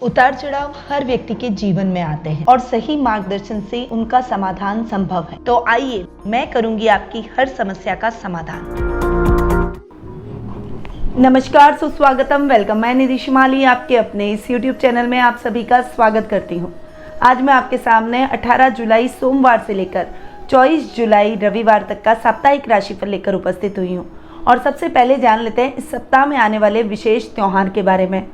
उतार चढ़ाव हर व्यक्ति के जीवन में आते हैं और सही मार्गदर्शन से उनका समाधान संभव है। तो आइए मैं करूंगी आपकी हर समस्या का समाधान। नमस्कार, सुस्वागतम, वेलकम। मैं निधि शिमाली आपके अपने इस YouTube चैनल में आप सभी का स्वागत करती हूँ। आज मैं आपके सामने 18 जुलाई सोमवार से लेकर 24 जुलाई रविवार तक का साप्ताहिक राशिफल लेकर उपस्थित हुई हूँ। और सबसे पहले जान लेते हैं इस सप्ताह में आने वाले विशेष त्योहार के बारे में।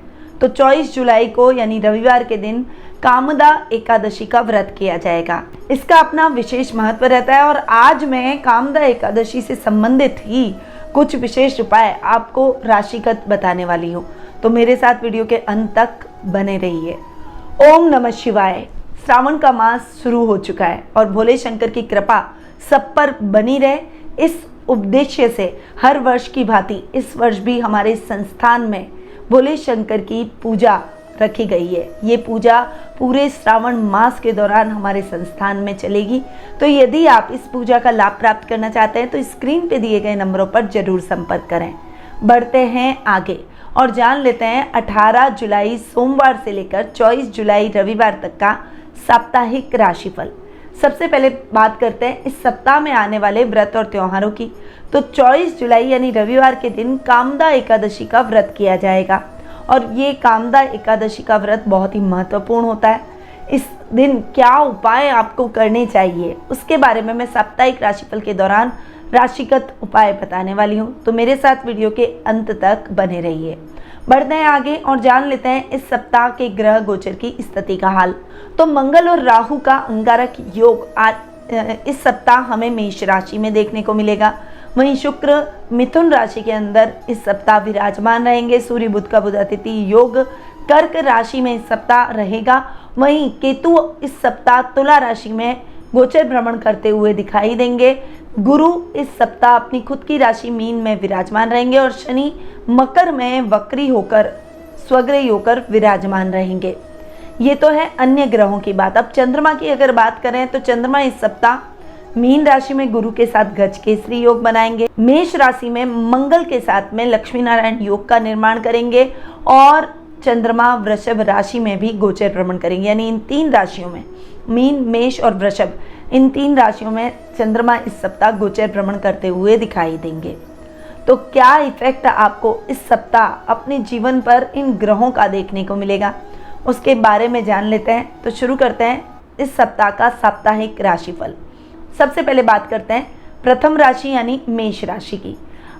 तो 24 जुलाई को यानी रविवार के दिन कामदा एकादशी का व्रत किया जाएगा। इसका अपना विशेष महत्व रहता है और आज मैं कामदा एकादशी से संबंधित ही कुछ विशेष उपाय आपको राशिगत बताने वाली हूँ। तो मेरे साथ वीडियो के अंत तक बने रहिए। ओम नमः शिवाय। श्रावण का मास शुरू हो चुका है और भोले शंकर की कृपा सब पर बनी रहे, इस उद्देश्य से हर वर्ष की भांति इस वर्ष भी हमारे संस्थान में भोले शंकर की पूजा रखी गई है। ये पूजा पूरे श्रावण मास के दौरान हमारे संस्थान में चलेगी। तो यदि आप इस पूजा का लाभ प्राप्त करना चाहते हैं तो स्क्रीन पे दिए गए नंबरों पर जरूर संपर्क करें। बढ़ते हैं आगे और जान लेते हैं 18 जुलाई सोमवार से लेकर 24 जुलाई रविवार तक का साप्ताहिक राशिफल। सबसे पहले बात करते हैं इस सप्ताह में आने वाले व्रत और त्योहारों की। तो 24 जुलाई यानी रविवार के दिन कामदा एकादशी का व्रत किया जाएगा और ये कामदा एकादशी का व्रत बहुत ही महत्वपूर्ण होता है। इस दिन क्या उपाय आपको करने चाहिए उसके बारे में मैं साप्ताहिक राशिफल के दौरान राशिगत उपाय बताने वाली हूँ। तो मेरे साथ वीडियो के अंत तक बने रहिए। बढ़ते हैं आगे और जान लेते हैं इस सप्ताह के ग्रह गोचर की स्थिति का हाल। तो मंगल और राहु का अंगारक योग आज इस सप्ताह हमें मेष राशि में देखने को मिलेगा। वहीं शुक्र मिथुन राशि के अंदर इस सप्ताह विराजमान रहेंगे। सूर्य बुध का बुधातिथि योग कर्क राशि में इस सप्ताह रहेगा। वहीं केतु इस सप्ताह तुला राशि में गोचर भ्रमण करते हुए दिखाई देंगे। गुरु इस सप्ताह अपनी खुद की राशि मीन में विराजमान रहेंगे और शनि मकर में वक्री होकर स्वग्रही होकर विराजमान रहेंगे। ये तो है अन्य ग्रहों की बात। अब चंद्रमा की अगर बात करें तो चंद्रमा इस सप्ताह मीन राशि में गुरु के साथ गज केसरी योग बनाएंगे। मेष राशि में मंगल के साथ में लक्ष्मी नारायण योग का निर्माण करेंगे और चंद्रमा वृषभ राशि में भी गोचर भ्रमण करेंगे। यानी इन तीन राशियों में मीन, मेष और वृषभ, इन तीन राशियों में चंद्रमा इस सप्ताह गोचर भ्रमण करते हुए दिखाई देंगे। तो क्या इफेक्ट आपको इस सप्ताह अपने जीवन पर इन ग्रहों का देखने को मिलेगा उसके बारे में जान लेते हैं। तो शुरू करते हैं इस सप्ताह का साप्ताहिक राशिफल। सबसे पहले बात करते हैं प्रथम राशि यानी मेष राशि की।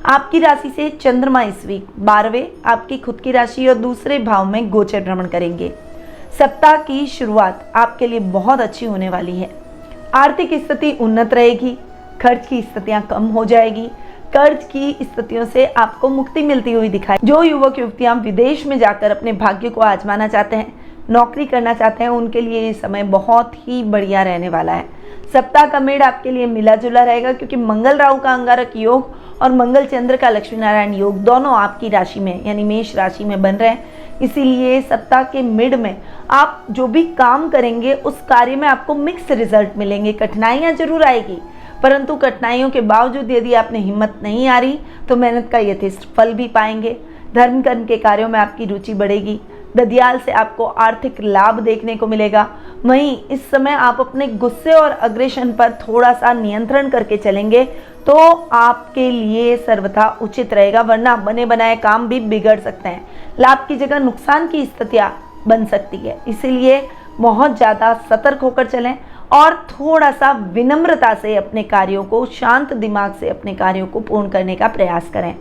आपकी राशि से चंद्रमा इस वीक 12वें आपकी खुद की राशि और दूसरे भाव में गोचर भ्रमण करेंगे। सप्ताह की शुरुआत आपके लिए बहुत अच्छी होने वाली है। आर्थिक स्थिति उन्नत रहेगी, खर्च की स्थितियां कम हो जाएगी, कर्ज की स्थितियों से आपको मुक्ति मिलती हुई दिखाई। जो युवक युवतियां विदेश में जाकर अपने भाग्य को आजमाना चाहते हैं, नौकरी करना चाहते हैं, उनके लिए ये समय बहुत ही बढ़िया रहने वाला है। सप्ताह का मेड़ आपके लिए मिला जुला रहेगा क्योंकि मंगल राहु का अंगारक योग और मंगल चंद्र का लक्ष्मी नारायण योग दोनों आपकी राशि में यानी मेष राशि में बन रहे हैं। इसीलिए सप्ताह के मिड में आप जो भी काम करेंगे उस कार्य में आपको मिक्स रिजल्ट मिलेंगे। कठिनाइयाँ जरूर आएगी, परंतु कठिनाइयों के बावजूद यदि आपने हिम्मत नहीं आ रही तो मेहनत का यथेष्ट फल भी पाएंगे। धर्म कर्म के कार्यों में आपकी रुचि बढ़ेगी। ददियाल से आपको आर्थिक लाभ देखने को मिलेगा। वहीं इस समय आप अपने गुस्से और अग्रेशन पर थोड़ा सा नियंत्रण करके चलेंगे तो आपके लिए सर्वथा उचित रहेगा, वरना बने बनाए काम भी बिगड़ सकते हैं। लाभ की जगह नुकसान की स्थितियां बन सकती है। इसीलिए बहुत ज़्यादा सतर्क होकर चलें और थोड़ा सा विनम्रता से अपने कार्यों को, शांत दिमाग से अपने कार्यों को पूर्ण करने का प्रयास करें।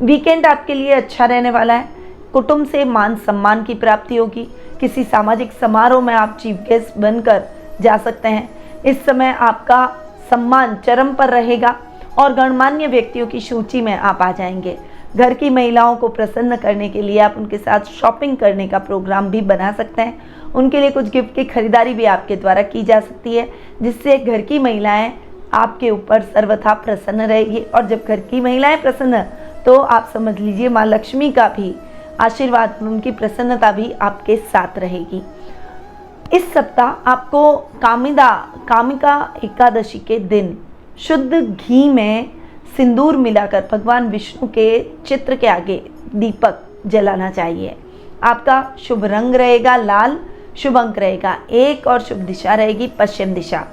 वीकेंड आपके लिए अच्छा रहने वाला है। कुटुंब से मान सम्मान की प्राप्ति होगी। किसी सामाजिक समारोह में आप चीफ गेस्ट बनकर जा सकते हैं। इस समय आपका सम्मान चरम पर रहेगा और गणमान्य व्यक्तियों की सूची में आप आ जाएंगे। घर की महिलाओं को प्रसन्न करने के लिए आप उनके साथ शॉपिंग करने का प्रोग्राम भी बना सकते हैं। उनके लिए कुछ गिफ्ट की खरीदारी भी आपके द्वारा की जा सकती है, जिससे घर की महिलाएं आपके ऊपर सर्वथा प्रसन्न रहेगी। और जब घर की महिलाएं प्रसन्न तो आप समझ लीजिए माँ लक्ष्मी का भी आशीर्वाद, उनकी प्रसन्नता भी आपके साथ रहेगी। इस सप्ताह आपको कामिका एकादशी के दिन शुद्ध घी में सिंदूर मिलाकर भगवान विष्णु के चित्र के आगे दीपक जलाना चाहिए। आपका शुभ रंग रहेगा लाल, शुभ अंक रहेगा 1 और शुभ दिशा रहेगी पश्चिम दिशा।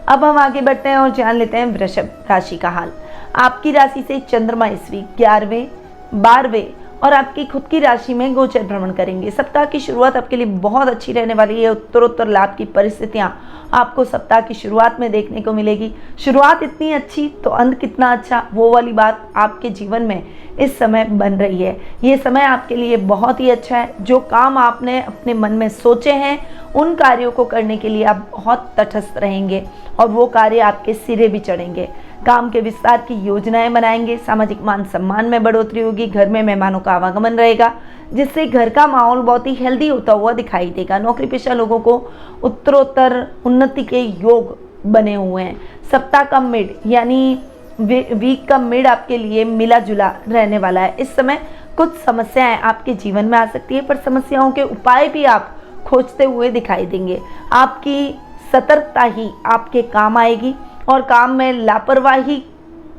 अब हम आगे बढ़ते हैं और जान लेते हैं वृषभ राशि का हाल। आपकी राशि से चंद्रमा इस वीक 11वें, 12वें और आपकी खुद की राशि में गोचर भ्रमण करेंगे। सप्ताह की शुरुआत आपके लिए बहुत अच्छी रहने वाली है। उत्तरोत्तर लाभ की परिस्थितियां आपको सप्ताह की शुरुआत में देखने को मिलेगी। शुरुआत इतनी अच्छी तो अंत कितना अच्छा, वो वाली बात आपके जीवन में इस समय बन रही है। ये समय आपके लिए बहुत ही अच्छा है। जो काम आपने अपने मन में सोचे हैं उन कार्यों को करने के लिए आप बहुत तटस्थ रहेंगे और वो कार्य आपके सिरे भी चढ़ेंगे। काम के विस्तार की योजनाएं बनाएंगे। सामाजिक मान सम्मान में बढ़ोतरी होगी। घर में मेहमानों का आवागमन रहेगा जिससे घर का माहौल बहुत ही हेल्दी होता हुआ दिखाई देगा। नौकरी पेशा लोगों को उत्तरोत्तर उन्नति के योग बने हुए हैं। सप्ताह का मिड यानी वीक का मिड आपके लिए मिला जुला रहने वाला है। इस समय कुछ समस्याएं आपके जीवन में आ सकती है, पर समस्याओं के उपाय भी आप खोजते हुए दिखाई देंगे। आपकी सतर्कता ही आपके काम आएगी और काम में लापरवाही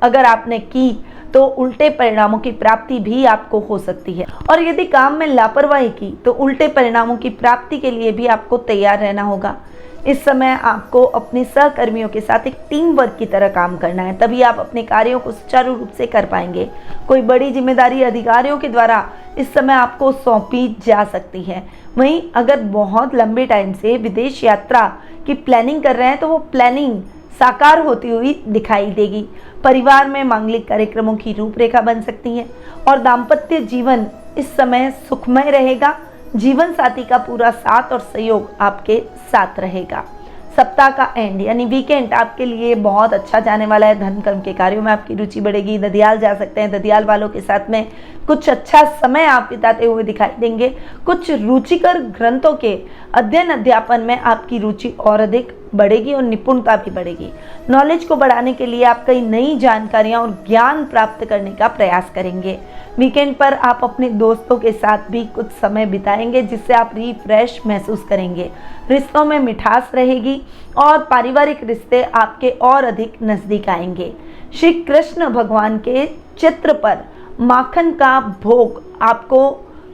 अगर आपने की तो उल्टे परिणामों की प्राप्ति भी आपको हो सकती है। और यदि काम में लापरवाही की तो उल्टे परिणामों की प्राप्ति के लिए भी आपको तैयार रहना होगा। इस समय आपको अपने सहकर्मियों के साथ एक टीम वर्क की तरह काम करना है, तभी आप अपने कार्यों को सुचारू रूप से कर पाएंगे। कोई बड़ी जिम्मेदारी अधिकारियों के द्वारा इस समय आपको सौंपी जा सकती है। वहीं अगर बहुत लंबे टाइम से विदेश यात्रा की प्लानिंग कर रहे हैं तो वो प्लानिंग साकार होती हुई दिखाई देगी। परिवार में मांगलिक कार्यक्रमों की रूपरेखा बन सकती है और दाम्पत्य जीवन इस समय सुखमय रहेगा। जीवन साथी का पूरा साथ और सहयोग आपके साथ रहेगा। सप्ताह का एंड यानी वीकेंड आपके लिए बहुत अच्छा जाने वाला है। धर्म कर्म के कार्यों में आपकी रुचि बढ़ेगी। ददियाल जा सकते हैं। ददियाल वालों के साथ में कुछ अच्छा समय आप बिताते हुए दिखाई देंगे। कुछ रुचिकर ग्रंथों के अध्ययन अध्यापन में आपकी रुचि और अधिक बढ़ेगी और निपुणता भी बढ़ेगी। नॉलेज को बढ़ाने के लिए आप कई नई जानकारियां और ज्ञान प्राप्त करने का प्रयास करेंगे। वीकेंड पर आप अपने दोस्तों के साथ भी कुछ समय बिताएंगे जिससे आप रिफ्रेश महसूस करेंगे। रिश्तों में मिठास रहेगी और पारिवारिक रिश्ते आपके और अधिक नजदीक आएंगे। श्री कृष्ण भगवान के चित्र पर माखन का भोग आपको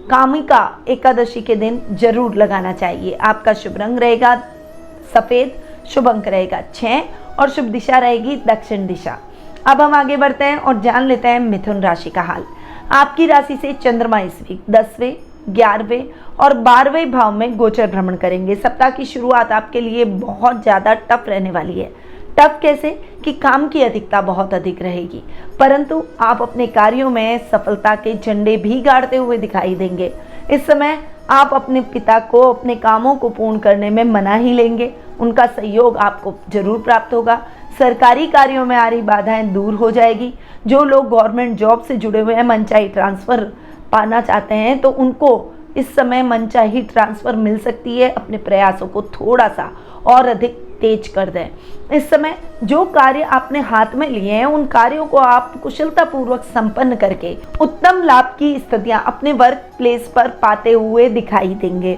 कामिका एकादशी के दिन जरूर लगाना चाहिए। आपका शुभ रंग रहेगा सफेद, शुभ अंक रहेगा 6 और शुभ दिशा रहेगी दक्षिण दिशा। अब हम आगे बढ़ते हैं और जान लेते हैं मिथुन राशि का हाल। आपकी राशि से चंद्रमा इस वीक 10वें, 11वें और 12वें भाव में गोचर भ्रमण करेंगे। सप्ताह की शुरुआत आपके लिए बहुत ज़्यादा टफ रहने वाली है। टफ कैसे कि काम की अधिकता बहुत अधिक रहेगी, परंतु आप अपने कार्यों में सफलता के झंडे भी गाड़ते हुए दिखाई देंगे। इस समय आप अपने पिता को अपने कामों को पूर्ण करने में मना ही लेंगे। उनका सहयोग आपको जरूर प्राप्त होगा। सरकारी कार्यों में आ रही बाधाएं दूर हो जाएगी। जो लोग गवर्नमेंट जॉब से जुड़े हुए हैं, मनचाही ट्रांसफ़र पाना चाहते हैं तो उनको इस समय मनचाही ट्रांसफ़र मिल सकती है। अपने प्रयासों को थोड़ा सा और अधिक तेज कर दें। इस समय जो कार्य आपने हाथ में लिए हैं उन कार्यों को आप कुशलतापूर्वक संपन्न करके उत्तम लाभ की स्थितियां अपने वर्क प्लेस पर पाते हुए दिखाई देंगे।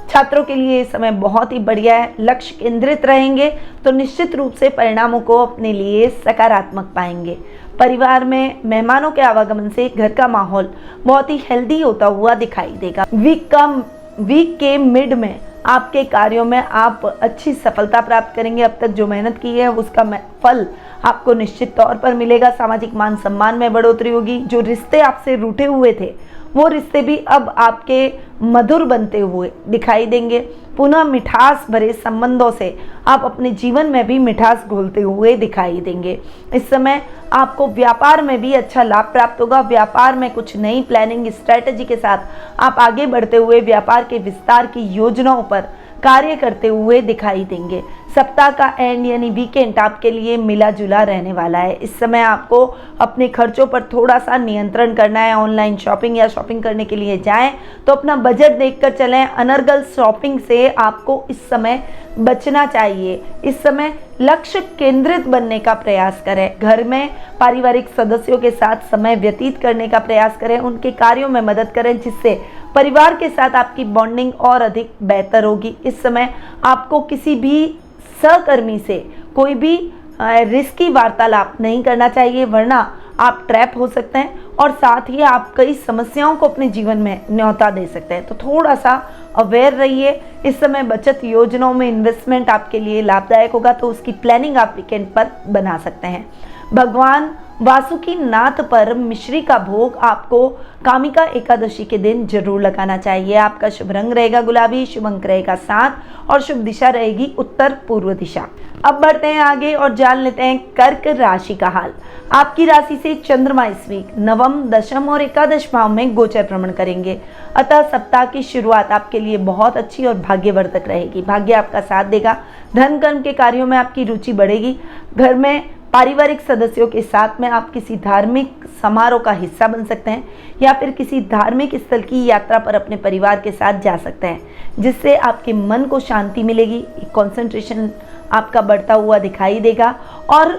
छात्रों के लिए ये समय बहुत ही बढ़िया है। लक्ष्य केंद्रित रहेंगे तो निश्चित रूप से परिणामों को अपने लिए सकारात्मक पाएंगे। परिवार में मेहमानों के आवागमन से घर का माहौल बहुत ही हेल्दी होता हुआ दिखाई देगा। वीक के मिड में आपके कार्यों में आप अच्छी सफलता प्राप्त करेंगे। अब तक जो मेहनत की है उसका फल आपको निश्चित तौर पर मिलेगा। सामाजिक मान सम्मान में बढ़ोतरी होगी। जो रिश्ते आपसे रूठे हुए थे वो रिश्ते भी अब आपके मधुर बनते हुए दिखाई देंगे। पुनः मिठास भरे संबंधों से आप अपने जीवन में भी मिठास घोलते हुए दिखाई देंगे। इस समय आपको व्यापार में भी अच्छा लाभ प्राप्त होगा। व्यापार में कुछ नई प्लानिंग स्ट्रैटेजी के साथ आप आगे बढ़ते हुए व्यापार के विस्तार की योजनाओं पर कार्य करते हुए दिखाई देंगे। सप्ताह का एंड यानी वीकेंड आपके लिए मिला जुला रहने वाला है। इस समय आपको अपने खर्चों पर थोड़ा सा नियंत्रण करना है। ऑनलाइन शॉपिंग या शॉपिंग करने के लिए जाएं तो अपना बजट देखकर चलें। अनर्गल शॉपिंग से आपको इस समय बचना चाहिए। इस समय लक्ष्य केंद्रित बनने का प्रयास करें। घर में पारिवारिक सदस्यों के साथ समय व्यतीत करने का प्रयास करें। उनके कार्यों में मदद करें जिससे परिवार के साथ आपकी बॉन्डिंग और अधिक बेहतर होगी। इस समय आपको किसी भी सहकर्मी से कोई भी रिस्की वार्तालाप नहीं करना चाहिए, वरना आप ट्रैप हो सकते हैं और साथ ही आप कई समस्याओं को अपने जीवन में न्योता दे सकते हैं। तो थोड़ा सा अवेयर रहिए। इस समय बचत योजनाओं में इन्वेस्टमेंट आपके लिए लाभदायक होगा, तो उसकी प्लानिंग आप वीकेंड पर बना सकते हैं। भगवान वासुकी नाथ पर मिश्री का भोग आपको कामिका एकादशी के दिन जरूर लगाना चाहिए। आपका शुभ रंग रहेगा गुलाबी, शुभ अंक रहेगा 7 और शुभ दिशा रहेगी उत्तर पूर्व दिशा। अब बढ़ते हैं आगे और जान लेते हैं कर्क राशि का हाल। आपकी राशि से चंद्रमा इस वीक नवम, दशम और एकादश भाव में गोचर भ्रमण करेंगे। अतः सप्ताह की शुरुआत आपके लिए बहुत अच्छी और भाग्यवर्धक रहेगी। भाग्य आपका साथ देगा। धन कर्म के कार्यों में आपकी रुचि बढ़ेगी। घर में पारिवारिक सदस्यों के साथ में आप किसी धार्मिक समारोह का हिस्सा बन सकते हैं या फिर किसी धार्मिक स्थल की यात्रा पर अपने परिवार के साथ जा सकते हैं, जिससे आपके मन को शांति मिलेगी। कंसंट्रेशन आपका बढ़ता हुआ दिखाई देगा और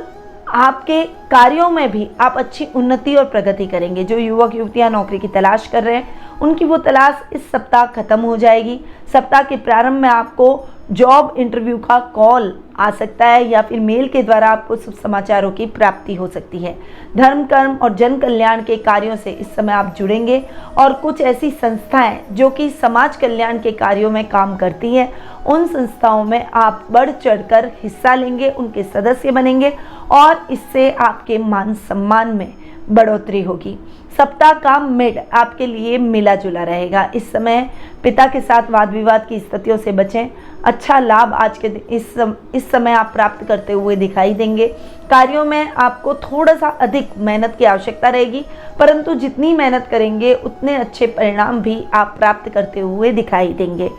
आपके कार्यों में भी आप अच्छी उन्नति और प्रगति करेंगे। जो युवक युवतियां नौकरी की तलाश कर रहे हैं, उनकी वो तलाश इस सप्ताह खत्म हो जाएगी। सप्ताह के प्रारंभ में आपको जॉब इंटरव्यू का कॉल आ सकता है या फिर मेल के द्वारा आपको शुभ समाचारों की प्राप्ति हो सकती है। धर्म, कर्म और जन कल्याण के कार्यों से इस समय आप जुड़ेंगे और कुछ ऐसी संस्थाएं जो कि समाज कल्याण के कार्यों में काम करती हैं, उन संस्थाओं में आप बढ़ चढ़कर हिस्सा लेंगे, उनके सदस्य बनेंगे और इससे आपके मान सम्मान में बढ़ोतरी होगी। सप्ताह का मिड आपके लिए मिला जुला रहेगा। इस समय पिता के साथ वाद विवाद की स्थितियों से बचें। अच्छा लाभ आज के इस समय आप प्राप्त करते हुए दिखाई देंगे। कार्यों में आपको थोड़ा सा अधिक मेहनत की आवश्यकता रहेगी, परंतु जितनी मेहनत करेंगे उतने अच्छे परिणाम भी आप प्राप्त करते हुए दिखाई देंगे।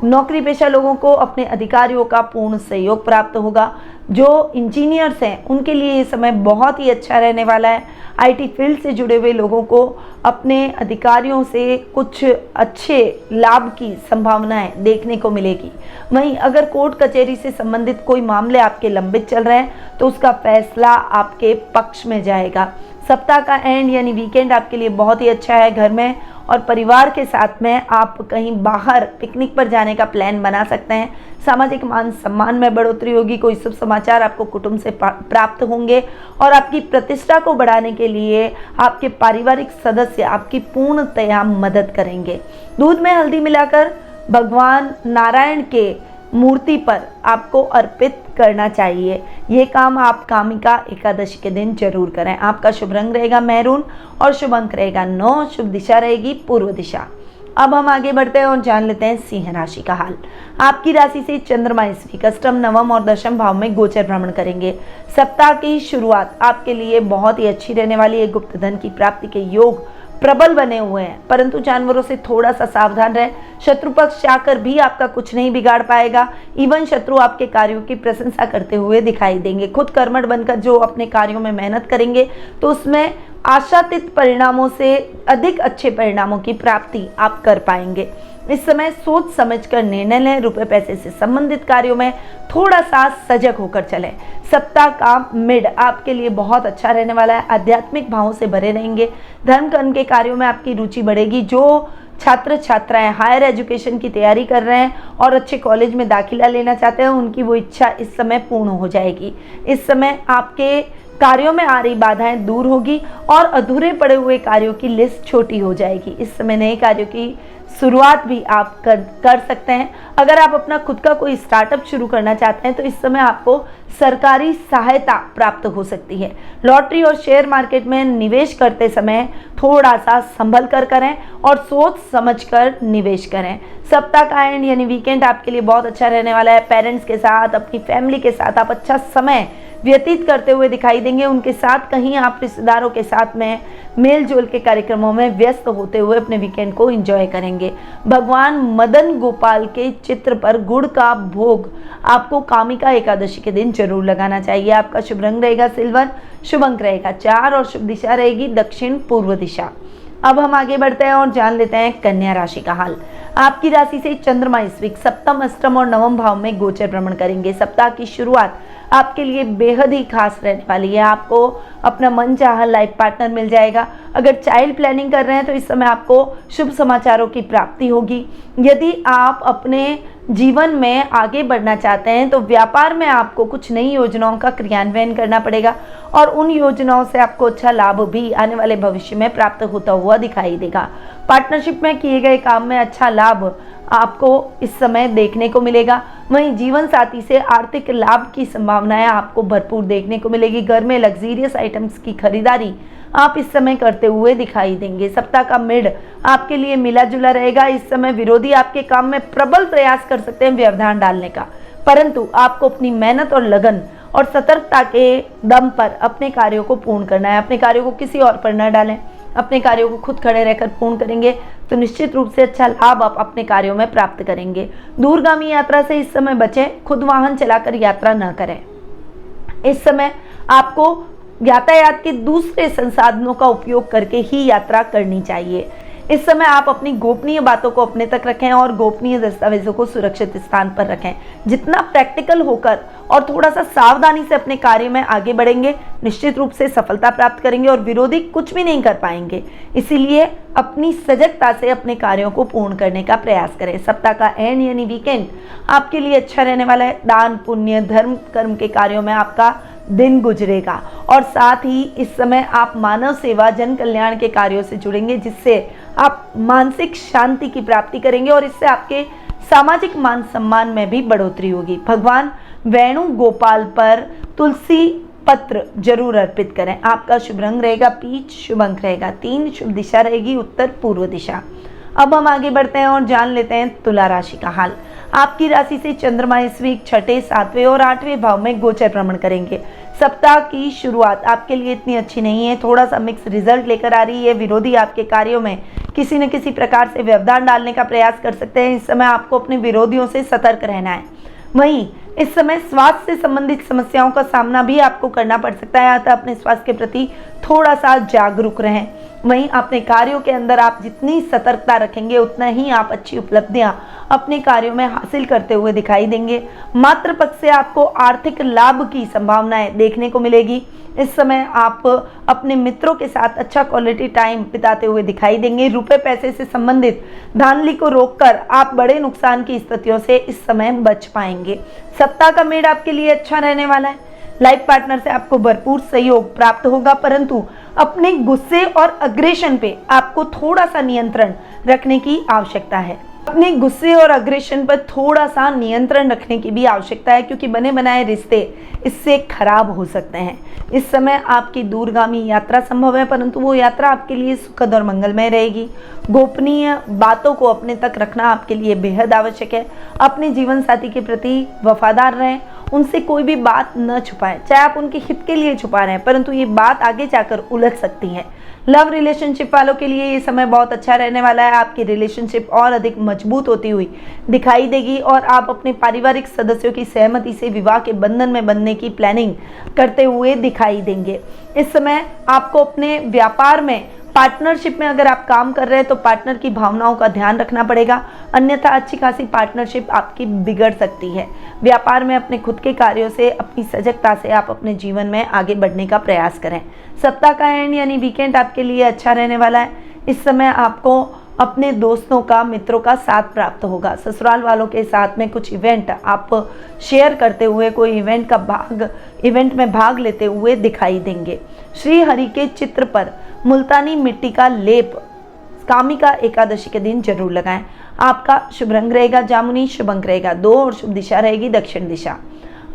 नौकरी पेशा लोगों को अपने अधिकारियों का पूर्ण सहयोग प्राप्त होगा। जो इंजीनियर्स हैं उनके लिए ये समय बहुत ही अच्छा रहने वाला है। आईटी फील्ड से जुड़े हुए लोगों को अपने अधिकारियों से कुछ अच्छे लाभ की संभावनाएं देखने को मिलेगी। वहीं अगर कोर्ट कचहरी से संबंधित कोई मामले आपके लंबित चल रहे हैं तो उसका फैसला आपके पक्ष में जाएगा। सप्ताह का एंड यानी वीकेंड आपके लिए बहुत ही अच्छा है। घर में और परिवार के साथ में आप कहीं बाहर पिकनिक पर जाने का प्लान बना सकते हैं। सामाजिक मान सम्मान में बढ़ोतरी होगी। कोई शुभ समाचार आपको कुटुंब से प्राप्त होंगे और आपकी प्रतिष्ठा को बढ़ाने के लिए आपके पारिवारिक सदस्य आपकी पूर्णतया मदद करेंगे। दूध में हल्दी मिलाकर भगवान नारायण के मूर्ति पर आपको अर्पित करना चाहिए। ये काम आप कामिका एकादशी के दिन जरूर करें। आपका शुभ रंग रहेगा मैरून और शुभ अंक रहेगा 9, शुभ दिशा रहेगी पूर्व दिशा। अब हम आगे बढ़ते हैं और जान लेते हैं सिंह राशि का हाल। आपकी राशि से चंद्रमा इस वीक अष्टम, नवम और दशम भाव में गोचर भ्रमण करेंगे। सप्ताह की शुरुआत आपके लिए बहुत ही अच्छी रहने वाली है। गुप्त धन की प्राप्ति के योग प्रबल बने हुए हैं, परंतु जानवरों से थोड़ा सा सावधान रहें। शत्रु पक्ष चाहकर भी आपका कुछ नहीं बिगाड़ पाएगा। इवन शत्रु आपके कार्यों की प्रशंसा करते हुए दिखाई देंगे। खुद कर्मठ बनकर जो अपने कार्यों में मेहनत करेंगे तो उसमें आशातीत परिणामों से अधिक अच्छे परिणामों की प्राप्ति आप कर पाएंगे। इस समय सोच समझकर निर्णय लें। रुपए पैसे से संबंधित कार्यों में थोड़ा सा सजग होकर चलें। सप्ताह का मिड आपके लिए बहुत अच्छा रहने वाला है। आध्यात्मिक भावों से भरे रहेंगे। धर्म कर्म के कार्यों में आपकी रुचि बढ़ेगी। जो छात्र छात्राएं हायर एजुकेशन की तैयारी कर रहे हैं और अच्छे कॉलेज में दाखिला लेना चाहते हैं, उनकी वो इच्छा इस समय पूर्ण हो जाएगी। इस समय आपके कार्यों में आ रही बाधाएं दूर होगी और अधूरे पड़े हुए कार्यों की लिस्ट छोटी हो जाएगी। इस समय नए कार्यों की शुरुआत भी आप कर सकते हैं। अगर आप अपना खुद का कोई स्टार्टअप शुरू करना चाहते हैं तो इस समय आपको सरकारी सहायता प्राप्त हो सकती है। लॉटरी और शेयर मार्केट में निवेश करते समय थोड़ा सा संभल कर करें और सोच समझकर निवेश करें। सप्ताह का एंड यानी वीकेंड आपके लिए बहुत अच्छा रहने वाला है। पेरेंट्स के साथ, अपनी फैमिली के साथ आप अच्छा समय व्यतीत करते हुए दिखाई देंगे। उनके साथ कहीं आप रिश्तेदारों के साथ में मेल जोल के कार्यक्रमों में व्यस्त होते हुए अपने वीकेंड को एंजॉय करेंगे। भगवान मदन गोपाल के चित्र पर गुड़ का भोग आपको कामिका एकादशी के दिन जरूर लगाना चाहिए। आपका शुभ रंग रहेगा सिल्वर, शुभ अंक रहेगा 4 और शुभ दिशा रहेगी दक्षिण पूर्व दिशा। अब हम आगे बढ़ते हैं और जान लेते हैं कन्या राशि का हाल। आपकी राशि से चंद्रमा इस वीक सप्तम, अष्टम और नवम भाव में गोचर भ्रमण करेंगे। सप्ताह की शुरुआत आपके लिए बेहद ही खास रहने वाली है। आपको अपना मनचाहा लाइफ पार्टनर मिल जाएगा। अगर चाइल्ड प्लानिंग कर रहे हैं तो इस समय आपको शुभ समाचारों की प्राप्ति होगी। यदि आप अपने जीवन में आगे बढ़ना चाहते हैं तो व्यापार में आपको कुछ नई योजनाओं का क्रियान्वयन करना पड़ेगा और उन योजनाओं से आपको अच्छा लाभ भी आने वाले भविष्य में प्राप्त होता हुआ दिखाई देगा। पार्टनरशिप में किए गए काम में अच्छा लाभ आपको इस समय देखने को मिलेगा। वहीं जीवन साथी से आर्थिक लाभ की संभावनाएं आपको भरपूर देखने को मिलेगी। घर में लग्जरियस आइटम्स की खरीदारी आप इस समय करते हुए दिखाई देंगे। सप्ताह का मिड आपके लिए मिला जुला रहेगा। इस समय विरोधी आपके काम में प्रबल प्रयास कर सकते हैं व्यवधान डालने का, परंतु आपको अपनी मेहनत और लगन और सतर्कता के दम पर अपने कार्यों को पूर्ण करना है। अपने कार्यों को किसी और पर न डालें, अपने कार्यों को खुद खड़े रहकर पूर्ण करेंगे तो निश्चित रूप से अच्छा लाभ आप अपने कार्यों में प्राप्त करेंगे। दूरगामी यात्रा से इस समय बचें, खुद वाहन चलाकर यात्रा न करें। इस समय आपको यातायात के दूसरे संसाधनों का उपयोग करके ही यात्रा करनी चाहिए। इस समय आप अपनी गोपनीय बातों को अपने तक रखें और गोपनीय दस्तावेजों को सुरक्षित स्थान पर रखें। जितना प्रैक्टिकल होकर और थोड़ा सा सावधानी से अपने कार्य में आगे बढ़ेंगे, निश्चित रूप से सफलता प्राप्त करेंगे और विरोधी कुछ भी नहीं कर पाएंगे। इसीलिए अपनी सजगता से अपने कार्यों को पूर्ण करने का प्रयास करें। सप्ताह का एंड यानी वीकेंड आपके लिए अच्छा रहने वाला है। दान पुण्य धर्म कर्म के कार्यों में आपका दिन गुजरेगा और साथ ही इस समय आप मानव सेवा जन कल्याण के कार्यों से जुड़ेंगे, जिससे आप मानसिक शांति की प्राप्ति करेंगे और इससे आपके सामाजिक मान सम्मान में भी बढ़ोतरी होगी। भगवान वेणुगोपाल पर तुलसी पत्र जरूर अर्पित करें। आपका शुभ रंग रहेगा पीच, शुभ अंक रहेगा 3, शुभ दिशा रहेगी उत्तर पूर्व दिशा। अब हम आगे बढ़ते हैं और जान लेते हैं तुला राशि का हाल। आपकी राशि से चंद्रमा इस वीक छठे, 7वें और 8वें भाव में गोचर भ्रमण करेंगे। सप्ताह की शुरुआत आपके लिए इतनी अच्छी नहीं है, थोड़ा सा मिक्स रिजल्ट लेकर आ रही है। विरोधी आपके कार्यों में किसी न किसी प्रकार से व्यवधान डालने का प्रयास कर सकते हैं। इस समय आपको अपने विरोधियों से सतर्क रहना है। वहीं इस समय स्वास्थ्य से संबंधित समस्याओं का सामना भी आपको करना पड़ सकता है, अतः अपने स्वास्थ्य के प्रति थोड़ा सा जागरूक रहें। वहीं अपने कार्यों के अंदर आप जितनी सतर्कता रखेंगे उतना ही आप अच्छी उपलब्धियां अपने कार्यों में हासिल करते हुए दिखाई देंगे। मातृ पक्ष से आपको आर्थिक लाभ की संभावनाएं देखने को मिलेगी। इस समय आप अपने मित्रों के साथ अच्छा क्वालिटी टाइम बिताते हुए दिखाई देंगे। रुपए पैसे से संबंधित धांधली को रोककर आप बड़े नुकसान की स्थितियों से इस समय बच पाएंगे। सप्ताह का मेड आपके लिए अच्छा रहने वाला है। लाइफ पार्टनर से आपको भरपूर सहयोग प्राप्त होगा, परंतु अपने गुस्से और अग्रेशन पे आपको थोड़ा सा नियंत्रण रखने की आवश्यकता है। अपने गुस्से और अग्रेशन पर थोड़ा सा नियंत्रण रखने की भी आवश्यकता है, क्योंकि बने बनाए रिश्ते इससे खराब हो सकते हैं। इस समय आपकी दूरगामी यात्रा संभव है, परंतु वो यात्रा आपके लिए सुखद और मंगलमय रहेगी। गोपनीय बातों को अपने तक रखना आपके लिए बेहद आवश्यक है। अपने जीवन साथी के प्रति वफादार रहें, उनसे कोई भी बात न छुपाएं, चाहे आप उनके हित के लिए छुपा रहे हैं, परंतु ये बात आगे जाकर उलझ सकती है। लव रिलेशनशिप वालों के लिए ये समय बहुत अच्छा रहने वाला है। आपकी रिलेशनशिप और अधिक मजबूत होती हुई दिखाई देगी और आप अपने पारिवारिक सदस्यों की सहमति से विवाह के बंधन में बंधने की प्लानिंग करते हुए दिखाई देंगे। इस समय आपको अपने व्यापार में पार्टनरशिप में अगर आप काम कर रहे हैं तो पार्टनर की भावनाओं का ध्यान रखना पड़ेगा, अन्यथा अच्छी खासी पार्टनरशिप आपकी बिगड़ सकती है। व्यापार में अपने खुद के कार्यों से, अपनी सजगता से आप अपने जीवन में आगे बढ़ने का प्रयास करें। सप्ताह का एंड यानी वीकेंड आपके लिए अच्छा रहने वाला है। इस समय आपको अपने दोस्तों का, मित्रों का साथ प्राप्त होगा। ससुराल वालों के साथ में कुछ इवेंट आप शेयर करते हुए, कोई इवेंट में भाग लेते हुए दिखाई देंगे। श्री हरि के चित्र पर मुल्तानी मिट्टी का लेप कामिका एकादशी के दिन जरूर लगाएं। आपका शुभ रंग रहेगा जामुनी, शुभ अंक रहेगा 2 और शुभ दिशा रहेगी दक्षिण दिशा।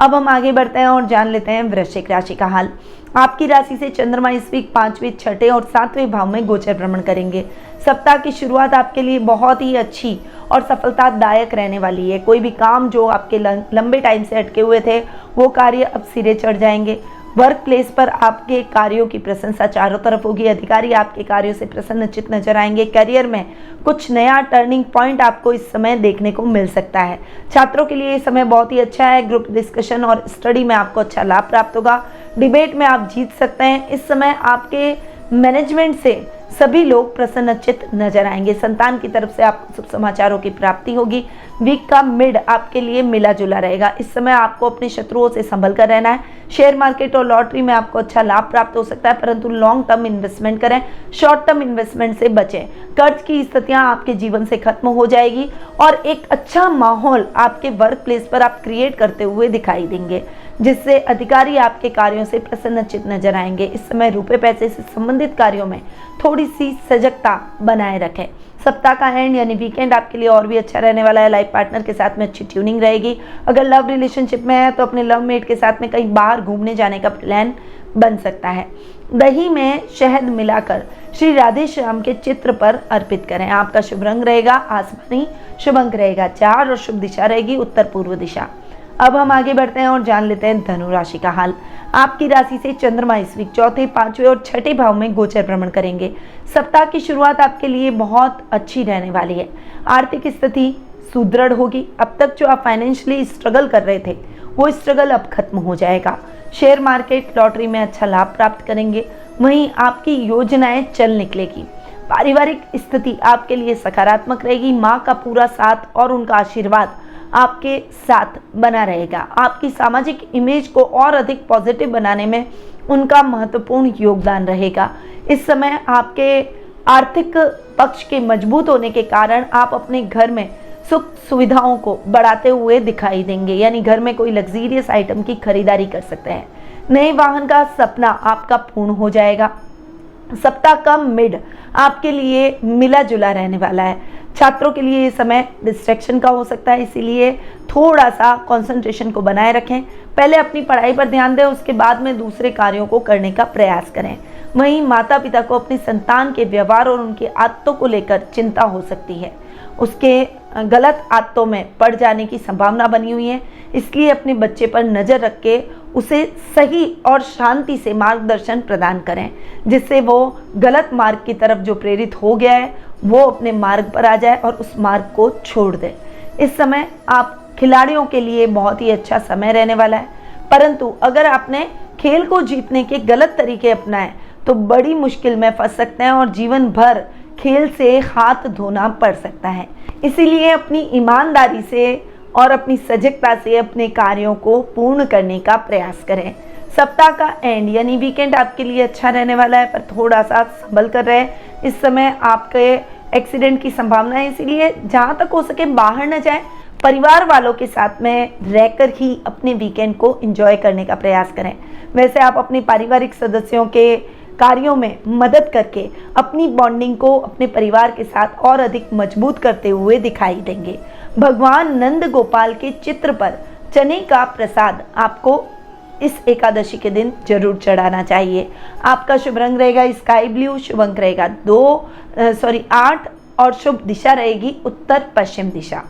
अब हम आगे बढ़ते हैं और जान लेते हैं वृश्चिक राशि का हाल। आपकी राशि से चंद्रमा इस वीक 5वें, 6ठे और 7वें भाव में गोचर भ्रमण करेंगे। सप्ताह की शुरुआत आपके लिए बहुत ही अच्छी और सफलतादायक रहने वाली है। कोई भी काम जो आपके लंबे टाइम से अटके हुए थे वो कार्य अब सिरे चढ़ जाएंगे। वर्क प्लेस पर आपके कार्यों की प्रशंसा चारों तरफ होगी। अधिकारी आपके कार्यों से प्रसन्नचित्त नजर आएंगे। करियर में कुछ नया टर्निंग पॉइंट आपको इस समय देखने को मिल सकता है। छात्रों के लिए ये समय बहुत ही अच्छा है। ग्रुप डिस्कशन और स्टडी में आपको अच्छा लाभ प्राप्त होगा। डिबेट में आप जीत सकते हैं। इस समय आपके मैनेजमेंट से सभी लोग प्रसन्नचित्त नजर आएंगे। संतान की तरफ से आपको शुभ समाचारों की प्राप्ति होगी। वीक का मिड आपके लिए मिला जुला रहेगा। इस समय आपको अपने शत्रुओं से संभल कर रहना है। शेयर मार्केट और लॉटरी में आपको अच्छा लाभ प्राप्त हो सकता है, परंतु लॉन्ग टर्म इन्वेस्टमेंट करें, शॉर्ट टर्म इन्वेस्टमेंट से बचें। कर्ज की स्थितियां आपके जीवन से खत्म हो जाएगी और एक अच्छा माहौल आपके वर्क प्लेस पर आप क्रिएट करते हुए दिखाई देंगे, जिससे अधिकारी आपके कार्यों से प्रसन्नचित्त नजर आएंगे। इस समय रुपए पैसे से संबंधित कार्यों में थोड़ी सी सजगता बनाए रखें। सप्ताह का एंड यानी वीकेंड आपके लिए और भी अच्छा रहने वाला है। लाइफ पार्टनर के साथ में अच्छी ट्यूनिंग रहेगी। अगर लव रिलेशनशिप में है तो अपने लव मेट के साथ में कहीं बाहर घूमने जाने का प्लान बन सकता है। दही में शहद मिलाकर श्री राधे श्याम के चित्र पर अर्पित करें। आपका शुभ रंग रहेगा आसमानी, शुभ अंक रहेगा 4 और शुभ दिशा रहेगी उत्तर पूर्व दिशा। अब हम आगे बढ़ते हैं और जान लेते हैं धनु राशि का हाल। आपकी राशि से चंद्रमा इस वीक चौथे, पांचवें और छठे भाव में गोचर भ्रमण करेंगे। सप्ताह की शुरुआत आपके लिए बहुत अच्छी रहने वाली है। आर्थिक स्थिति सुदृढ़ होगी। अब तक जो आप फाइनेंशियली स्ट्रगल कर रहे थे वो स्ट्रगल अब खत्म हो जाएगा। शेयर मार्केट लॉटरी में अच्छा लाभ प्राप्त करेंगे। वहीं आपकी योजनाएं चल निकलेगी। पारिवारिक स्थिति आपके लिए सकारात्मक रहेगी। माँ का पूरा साथ और उनका आशीर्वाद आपके साथ बना रहेगा। आपकी सामाजिक इमेज को और अधिक पॉजिटिव बनाने में उनका महत्वपूर्ण योगदान रहेगा। इस समय आपके आर्थिक पक्ष के मजबूत होने के कारण आप अपने घर में सुख सुविधाओं को बढ़ाते हुए दिखाई देंगे, यानी घर में कोई लग्जरियस आइटम की खरीदारी कर सकते हैं। नए वाहन का सपना आपका पूर्ण हो जाएगा। सप्ताह का मिड आपके लिए मिला जुला रहने वाला है। छात्रों के लिए ये समय डिस्ट्रैक्शन का हो सकता है, इसीलिए थोड़ा सा कंसंट्रेशन को बनाए रखें। पहले अपनी पढ़ाई पर ध्यान दें, उसके बाद में दूसरे कार्यों को करने का प्रयास करें। वहीं माता पिता को अपनी संतान के व्यवहार और उनकी आदतों को लेकर चिंता हो सकती है। उसके गलत आदतों में पड़ जाने की संभावना बनी हुई है, इसलिए अपने बच्चे पर नज़र रख के उसे सही और शांति से मार्गदर्शन प्रदान करें, जिससे वो गलत मार्ग की तरफ जो प्रेरित हो गया है वो अपने मार्ग पर आ जाए और उस मार्ग को छोड़ दे। इस समय आप खिलाड़ियों के लिए बहुत ही अच्छा समय रहने वाला है, परंतु अगर आपने खेल को जीतने के गलत तरीके अपनाए तो बड़ी मुश्किल में फंस सकते हैं और जीवन भर खेल से हाथ धोना पड़ सकता है। इसीलिए अपनी ईमानदारी से और अपनी सजगता से अपने कार्यों को पूर्ण करने का प्रयास करें। सप्ताह का एंड यानी वीकेंड आपके लिए अच्छा रहने वाला है, पर थोड़ा सा संभल कर रहे। इस समय आपके एक्सीडेंट की संभावना है, इसीलिए जहाँ तक हो सके बाहर न जाएं। परिवार वालों के साथ में रहकर ही अपने वीकेंड को एंजॉय करने का प्रयास करें। वैसे आप अपने पारिवारिक सदस्यों के कार्यों में मदद करके अपनी बॉन्डिंग को अपने परिवार के साथ और अधिक मजबूत करते हुए दिखाई देंगे। भगवान नंद गोपाल के चित्र पर चने का प्रसाद आपको इस एकादशी के दिन जरूर चढ़ाना चाहिए। आपका शुभ रंग रहेगा स्काई ब्लू, शुभ अंक रहेगा 8 और शुभ दिशा रहेगी उत्तर पश्चिम दिशा।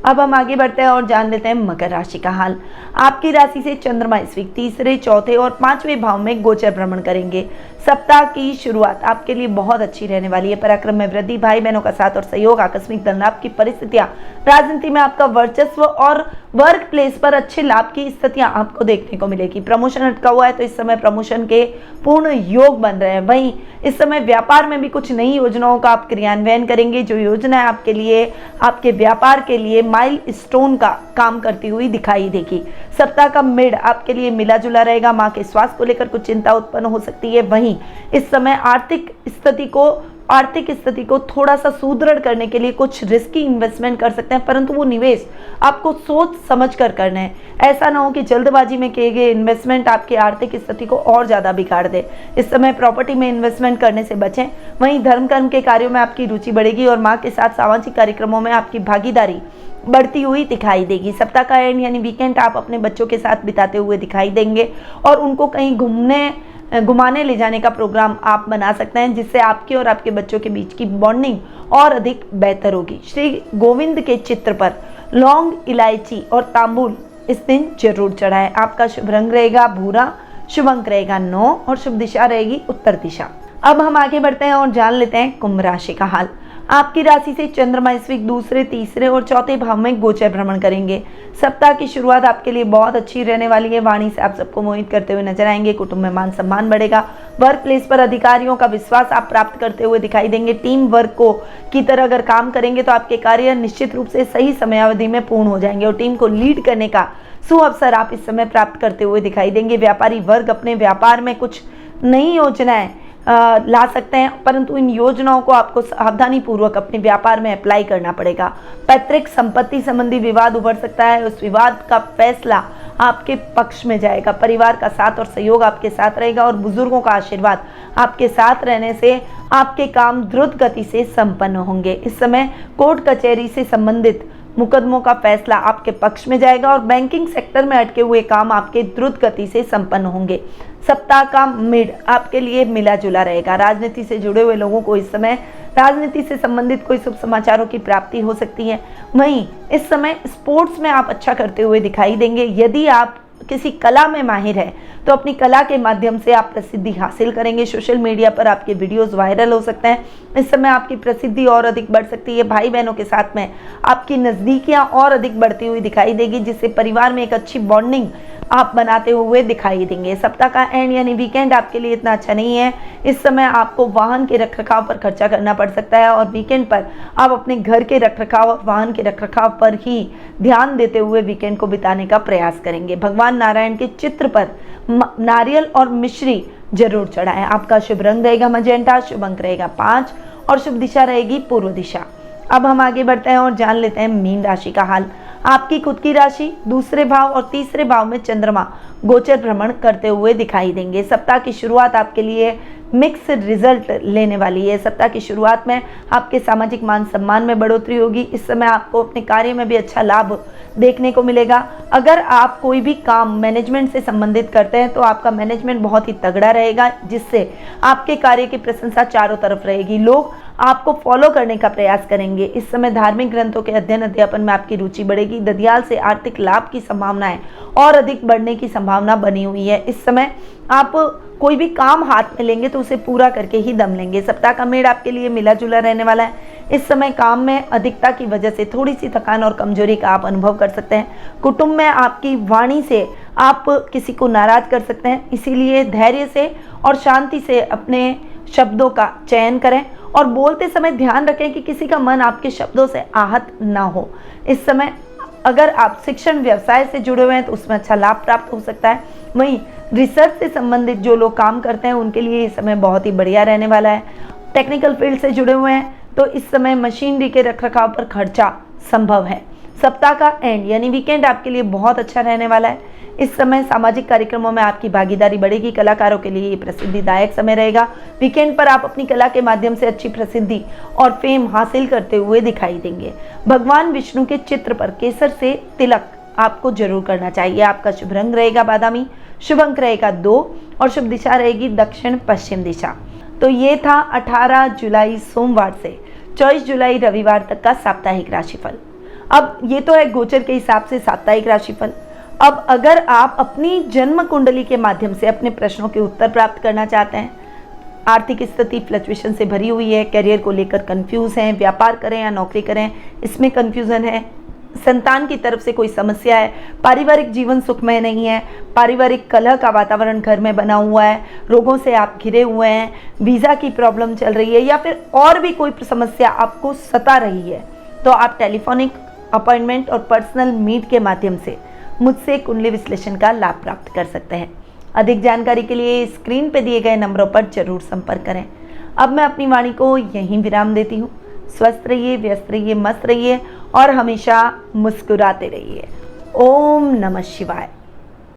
अब हम आगे बढ़ते हैं और जान लेते हैं मकर राशि का हाल। आपकी राशि से चंद्रमा इस वीक तीसरे, चौथे और पांचवें भाव में गोचर भ्रमण करेंगे। सप्ताह की शुरुआत आपके लिए बहुत अच्छी रहने वाली है। पराक्रम में वृद्धि, भाई बहनों का साथ और सहयोग, आकस्मिक धन लाभ की परिस्थितियां, राजनीति में आपका वर्चस्व और वर्क प्लेस पर अच्छे लाभ की स्थितियां आपको देखने को मिलेगी। प्रमोशन अटका हुआ है तो इस समय प्रमोशन के पूर्ण योग बन रहे हैं। वहीं इस समय व्यापार में भी कुछ नई योजनाओं का आप क्रियान्वयन करेंगे। जो योजना है आपके लिए, आपके व्यापार के लिए माइलस्टोन का काम करती हुई दिखाई देगी। सप्ताह का मिड आपके लिए मिला जुला रहेगा। मां के स्वास्थ्य को लेकर कुछ चिंता उत्पन्न हो सकती है। वहीं इस समय आर्थिक स्थिति को थोड़ा सा सुदृढ़ करने के लिए कुछ रिस्की इन्वेस्टमेंट कर सकते हैं, परंतु वो निवेश आपको सोच समझ कर करना है। ऐसा ना हो कि जल्दबाजी में किए गए इन्वेस्टमेंट आपकी आर्थिक स्थिति को और ज्यादा बिगाड़ दे। इस समय प्रॉपर्टी में इन्वेस्टमेंट करने से बचें। वहीं धर्म कर्म के कार्यों में आपकी रुचि बढ़ेगी और मां के साथ सामाजिक कार्यक्रमों में आपकी भागीदारी बढ़ती हुई दिखाई देगी। सप्ताह का एंड यानी वीकेंड आप अपने बच्चों के साथ बिताते हुए दिखाई देंगे और उनको कहीं घुमाने ले जाने का प्रोग्राम आप बना सकते हैं, जिससे आपके और आपके बच्चों के बीच की बॉन्डिंग और अधिक बेहतर होगी। श्री गोविंद के चित्र पर लौंग, इलायची और तांबुल इस दिन जरूर चढ़ाएं। आपका शुभ रंग रहेगा भूरा, शुभ अंक रहेगा 9 और शुभ दिशा रहेगी उत्तर दिशा। अब हम आगे बढ़ते हैं और जान लेते हैं कुंभ राशि का हाल। आपकी राशि से चंद्रमा इस वीक दूसरे, तीसरे और चौथे भाव में गोचर भ्रमण करेंगे। सप्ताह की शुरुआत आपके लिए बहुत अच्छी रहने वाली है। वाणी से आप सबको मोहित करते हुए नजर आएंगे। कुटुंब में मान सम्मान बढ़ेगा। वर्क प्लेस पर अधिकारियों का विश्वास आप प्राप्त करते हुए दिखाई देंगे। टीम वर्क को की तरह अगर काम करेंगे तो आपके कार्य निश्चित रूप से सही समयावधि में पूर्ण हो जाएंगे और टीम को लीड करने का सुअवसर आप इस समय प्राप्त करते हुए दिखाई देंगे। व्यापारी वर्ग अपने व्यापार में कुछ नई योजनाएं ला सकते हैं, परंतु इन योजनाओं को आपको सावधानी पूर्वक अपने व्यापार में अप्लाई करना पड़ेगा। पैतृक संपत्ति संबंधी विवाद उभर सकता है, उस विवाद का फैसला आपके पक्ष में जाएगा। परिवार का साथ और सहयोग आपके साथ रहेगा और बुजुर्गों का आशीर्वाद आपके साथ रहने से आपके काम द्रुत गति से संपन्न होंगे। इस समय कोर्ट कचहरी से संबंधित मुकदमों का फैसला आपके पक्ष में जाएगा और बैंकिंग सेक्टर में अटके हुए काम आपके द्रुत गति से संपन्न होंगे। सप्ताह का मिड आपके लिए मिला जुला रहेगा। राजनीति से जुड़े हुए लोगों को इस समय राजनीति से संबंधित कोई शुभ समाचारों की प्राप्ति हो सकती है। वहीं इस समय स्पोर्ट्स में आप अच्छा करते हुए दिखाई देंगे। यदि आप किसी कला में माहिर है तो अपनी कला के माध्यम से आप प्रसिद्धि हासिल करेंगे। सोशल मीडिया पर आपके वीडियोस वायरल हो सकते हैं। इस समय आपकी प्रसिद्धि और अधिक बढ़ सकती है। भाई बहनों के साथ में आपकी नज़दीकियां और अधिक बढ़ती हुई दिखाई देगी, जिससे परिवार में एक अच्छी बॉन्डिंग आप बनाते हुए दिखाई देंगे। सप्ताह का एंड यानी वीकेंड आपके लिए इतना अच्छा नहीं है। इस समय आपको वाहन के रखरखाव पर खर्चा करना पड़ सकता है और वीकेंड पर आप अपने घर के रखरखाव और वाहन के रखरखाव पर ही ध्यान देते हुए वीकेंड को बिताने का प्रयास करेंगे। भगवान नारायण के चित्र पर नारियल और मिश्री जरूर चढ़ाएं। आपका शुभ रंग रहेगा मजेंटा, शुभ अंक रहेगा 5 और शुभ दिशा रहेगी पूर्व दिशा। अब हम आगे बढ़ते हैं और जान लेते हैं मीन राशि का हाल। आपकी खुद की राशि दूसरे भाव और तीसरे भाव में चंद्रमा गोचर भ्रमण करते हुए दिखाई देंगे। सप्ताह की शुरुआत आपके लिए मिक्स रिजल्ट लेने वाली है। सप्ताह की शुरुआत में आपके सामाजिक मान सम्मान में बढ़ोतरी होगी। इस समय आपको अपने कार्य में भी अच्छा लाभ देखने को मिलेगा। अगर आप कोई भी काम मैनेजमेंट से संबंधित करते हैं तो आपका मैनेजमेंट बहुत ही तगड़ा रहेगा, जिससे आपके कार्य की प्रशंसा चारों तरफ रहेगी। लोग आपको फॉलो करने का प्रयास करेंगे। इस समय धार्मिक ग्रंथों के अध्ययन अध्यापन में आपकी रुचि बढ़ेगी। ददियाल से आर्थिक लाभ की संभावनाएं और अधिक बढ़ने की संभावना बनी हुई है। इस समय आप कोई भी काम हाथ में लेंगे तो उसे पूरा करके ही दम लेंगे। सप्ताह का मेड़ आपके लिए मिला जुला रहने वाला है। इस समय काम में अधिकता की वजह से थोड़ी सी थकान और कमजोरी का आप अनुभव कर सकते हैं। कुटुंब में आपकी वाणी से आप किसी को नाराज कर सकते हैं, इसीलिए धैर्य से और शांति से अपने शब्दों का चयन करें और बोलते समय ध्यान रखें कि किसी का मन आपके शब्दों से आहत ना हो। इस समय अगर आप शिक्षण व्यवसाय से जुड़े हुए हैं तो उसमें अच्छा लाभ प्राप्त हो सकता है। वहीं रिसर्च से संबंधित जो लोग काम करते हैं उनके लिए इस समय बहुत ही बढ़िया रहने वाला है। टेक्निकल फील्ड से जुड़े हुए हैं तो इस समय मशीनरी के रखरखाव पर खर्चा संभव है। सप्ताह का एंड यानी वीकेंड आपके लिए बहुत अच्छा रहने वाला है। इस समय सामाजिक कार्यक्रमों में आपकी भागीदारी बढ़ेगी। कलाकारों के लिए ये प्रसिद्धिदायक समय रहेगा। वीकेंड पर आप अपनी कला के माध्यम से अच्छी प्रसिद्धि और फेम हासिल करते हुए दिखाई देंगे। भगवान विष्णु के चित्र पर केसर से तिलक आपको जरूर करना चाहिए। आपका शुभ रंग रहेगा बादामी, शुभ अंक रहेगा 2 और शुभ दिशा रहेगी दक्षिण पश्चिम दिशा। तो ये था 18 जुलाई सोमवार से 24 जुलाई रविवार तक का साप्ताहिक राशिफल। अब ये तो है गोचर के हिसाब से साप्ताहिक राशिफल। अब अगर आप अपनी जन्म कुंडली के माध्यम से अपने प्रश्नों के उत्तर प्राप्त करना चाहते हैं, आर्थिक स्थिति फ्लक्चुएशन से भरी हुई है, करियर को लेकर कंफ्यूज हैं, व्यापार करें या नौकरी करें इसमें कंफ्यूजन है, संतान की तरफ से कोई समस्या है, पारिवारिक जीवन सुखमय नहीं है, पारिवारिक कलह का वातावरण घर में बना हुआ है, रोगों से आप घिरे हुए हैं, वीज़ा की प्रॉब्लम चल रही है या फिर और भी कोई समस्या आपको सता रही है, तो आप टेलीफोनिक अपॉइंटमेंट और पर्सनल मीट के माध्यम से मुझसे कुंडली विश्लेषण का लाभ प्राप्त कर सकते हैं। अधिक जानकारी के लिए स्क्रीन पर दिए गए नंबरों पर जरूर संपर्क करें। अब मैं अपनी वाणी को यहीं विराम देती हूँ। स्वस्थ रहिए, व्यस्त रहिए, मस्त रहिए और हमेशा मुस्कुराते रहिए। ओम नमः शिवाय।